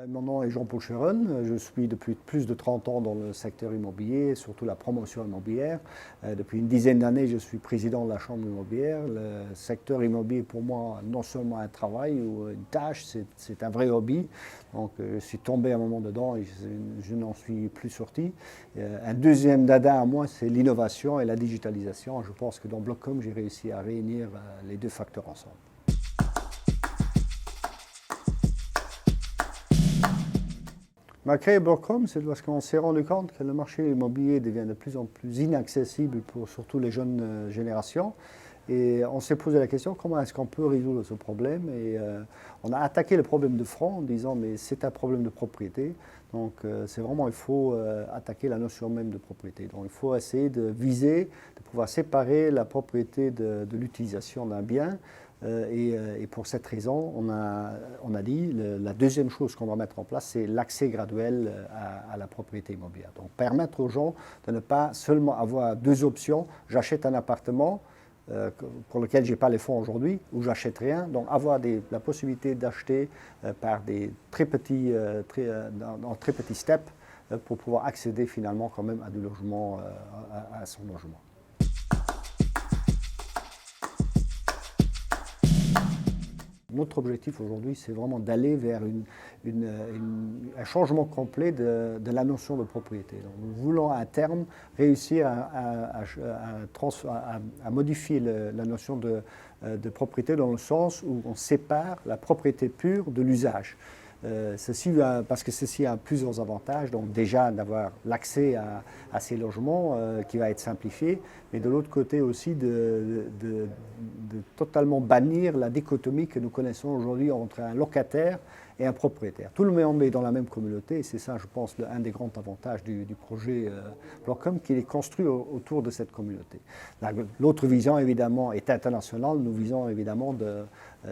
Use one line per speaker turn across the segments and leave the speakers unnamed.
Mon nom est Jean-Paul Chéron. Je suis depuis plus de 30 ans dans le secteur immobilier, surtout la promotion immobilière. Depuis une dizaine d'années, je suis président de la Chambre immobilière. Le secteur immobilier, pour moi, non seulement un travail ou une tâche, c'est un vrai hobby. Donc, je suis tombé un moment dedans et je n'en suis plus sorti. Un deuxième dada à moi, c'est l'innovation et la digitalisation. Je pense que dans Blockcom, j'ai réussi à réunir les deux facteurs ensemble. On a créé Blockcom, c'est parce qu'on s'est rendu compte que le marché immobilier devient de plus en plus inaccessible pour surtout les jeunes générations. Et on s'est posé la question, comment est-ce qu'on peut résoudre ce problème? Et on a attaqué le problème de front en disant, mais c'est un problème de propriété. Donc c'est vraiment, il faut attaquer la notion même de propriété. Donc il faut essayer de viser, de pouvoir séparer la propriété de l'utilisation d'un bien. Et pour cette raison, on a dit la deuxième chose qu'on va mettre en place, c'est l'accès graduel à la propriété immobilière. Donc permettre aux gens de ne pas seulement avoir deux options, j'achète un appartement pour lequel je n'ai pas les fonds aujourd'hui, ou j'achète rien. Donc avoir la possibilité d'acheter par des très petits steps pour pouvoir accéder finalement quand même à du logement, à son logement. Notre objectif aujourd'hui, c'est vraiment d'aller vers un changement complet de la notion de propriété. Donc, nous voulons à terme réussir à modifier la notion de propriété dans le sens où on sépare la propriété pure de l'usage. Parce que ceci a plusieurs avantages, donc déjà d'avoir l'accès à ces logements qui va être simplifié, mais de l'autre côté aussi de totalement bannir la dichotomie que nous connaissons aujourd'hui entre un locataire et un propriétaire. Tout le monde est dans la même communauté et c'est ça, je pense, un des grands avantages du projet Blockcom, qui est construit autour de cette communauté. L'autre vision, évidemment, est internationale. Nous visons évidemment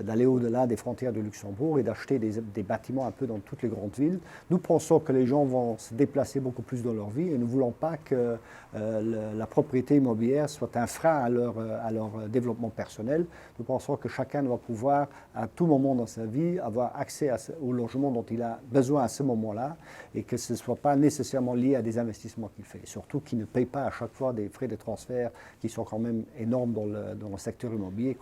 d'aller au-delà des frontières de Luxembourg et d'acheter des bâtiments un peu dans toutes les grandes villes. Nous pensons que les gens vont se déplacer beaucoup plus dans leur vie et nous ne voulons pas que la propriété immobilière soit un frein à leur développement personnel. Nous pensons que chacun doit pouvoir, à tout moment dans sa vie, avoir accès au logement dont il a besoin à ce moment-là et que ce ne soit pas nécessairement lié à des investissements qu'il fait. Surtout qu'il ne paye pas à chaque fois des frais de transfert qui sont quand même énormes dans le secteur immobilier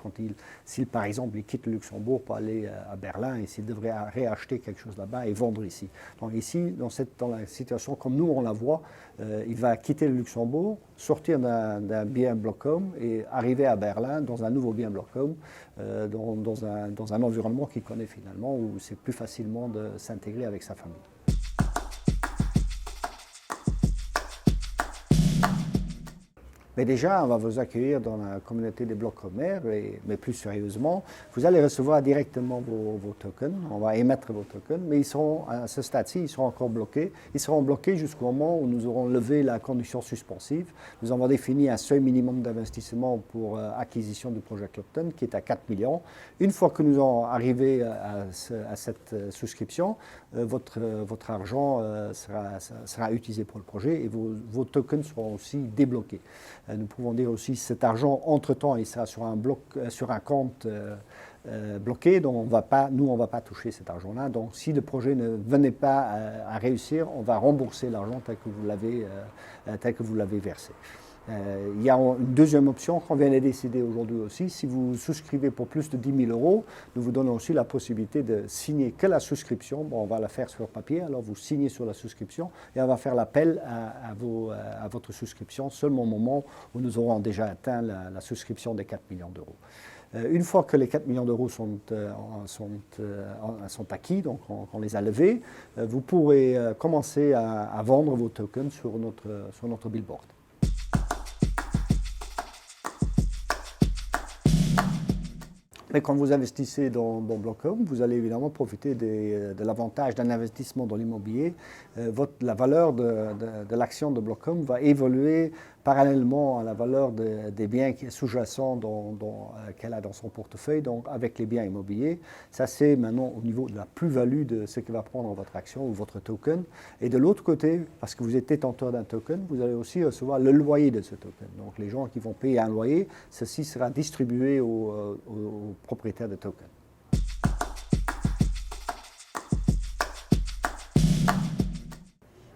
s'il par exemple il quitte le Luxembourg pour aller à Berlin et s'il devrait réacheter quelque chose là-bas et vendre ici. Donc ici, dans la situation comme nous on la voit, il va quitter le Luxembourg, sortir d'un bien Blockcom et arriver à Berlin dans un nouveau bien Blockcom, dans un environnement qu'il connaît finalement, où c'est plus facilement de s'intégrer avec sa famille. Mais déjà, on va vous accueillir dans la communauté des Blockcomer, mais plus sérieusement, vous allez recevoir directement vos tokens, on va émettre vos tokens, mais ils seront, à ce stade-ci, ils seront encore bloqués. Ils seront bloqués jusqu'au moment où nous aurons levé la condition suspensive. Nous avons défini un seuil minimum d'investissement pour acquisition du projet Clopton, qui est à 4 millions. Une fois que nous allons arriver à cette souscription, votre argent sera utilisé pour le projet et vos tokens seront aussi débloqués. Nous pouvons dire aussi que cet argent, entre-temps, il sera sur un compte bloqué, donc on ne va pas toucher cet argent-là. Donc si le projet ne venait pas à réussir, on va rembourser l'argent tel que vous l'avez versé. Il y a une deuxième option qu'on vient de décider aujourd'hui aussi. Si vous souscrivez pour plus de 10 000 €, nous vous donnons aussi la possibilité de signer que la souscription. Bon, on va la faire sur papier, alors vous signez sur la souscription et on va faire l'appel à votre souscription seulement au moment où nous aurons déjà atteint la souscription des 4 millions d'euros. Une fois que les 4 millions d'euros sont acquis, donc on les a levés, vous pourrez commencer à vendre vos tokens sur notre billboard. Mais quand vous investissez dans Blockcom, vous allez évidemment profiter de l'avantage d'un investissement dans l'immobilier. La valeur de l'action de Blockcom va évoluer parallèlement à la valeur des biens sous-jacents qu'elle a dans son portefeuille, donc avec les biens immobiliers. Ça, c'est maintenant au niveau de la plus-value de ce que va prendre votre action ou votre token. Et de l'autre côté, parce que vous êtes détenteur d'un token, vous allez aussi recevoir le loyer de ce token. Donc les gens qui vont payer un loyer, ceci sera distribué aux propriétaires de tokens.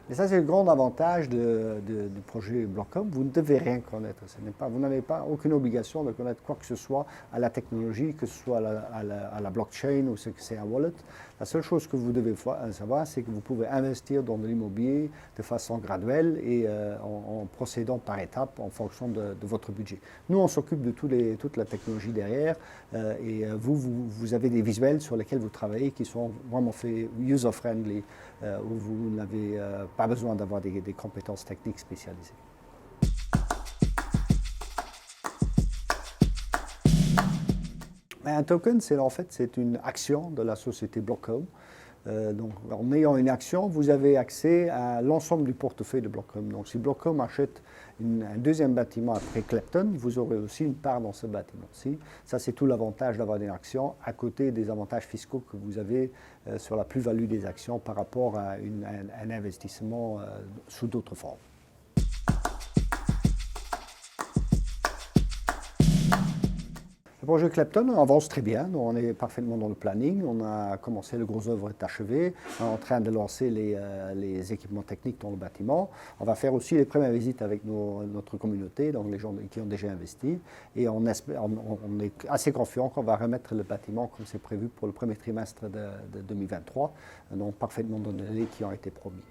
Et ça, c'est le grand avantage du projet Blockcom. Vous ne devez rien connaître. Vous n'avez pas aucune obligation de connaître quoi que ce soit à la technologie, que ce soit à la blockchain ou ce que c'est un wallet. La seule chose que vous devez savoir, c'est que vous pouvez investir dans de l'immobilier de façon graduelle et en procédant par étapes en fonction de votre budget. Nous, on s'occupe de toute la technologie derrière et vous avez des visuels sur lesquels vous travaillez qui sont vraiment faits user-friendly, où vous n'avez pas besoin d'avoir des compétences techniques spécialisées. Un token, c'est une action de la société Blockcom. Donc, en ayant une action, vous avez accès à l'ensemble du portefeuille de Blockcom. Donc, si Blockcom achète un deuxième bâtiment après Clapton, vous aurez aussi une part dans ce bâtiment-ci. Ça, c'est tout l'avantage d'avoir une action à côté des avantages fiscaux que vous avez sur la plus-value des actions par rapport à un investissement sous d'autres formes. Le projet Clapton avance très bien, on est parfaitement dans le planning, on a commencé, le gros œuvre est achevé, on est en train de lancer les équipements techniques dans le bâtiment. On va faire aussi les premières visites avec notre communauté, donc les gens qui ont déjà investi, et on est assez confiant qu'on va remettre le bâtiment comme c'est prévu pour le premier trimestre de 2023, donc parfaitement dans les délais qui ont été promis.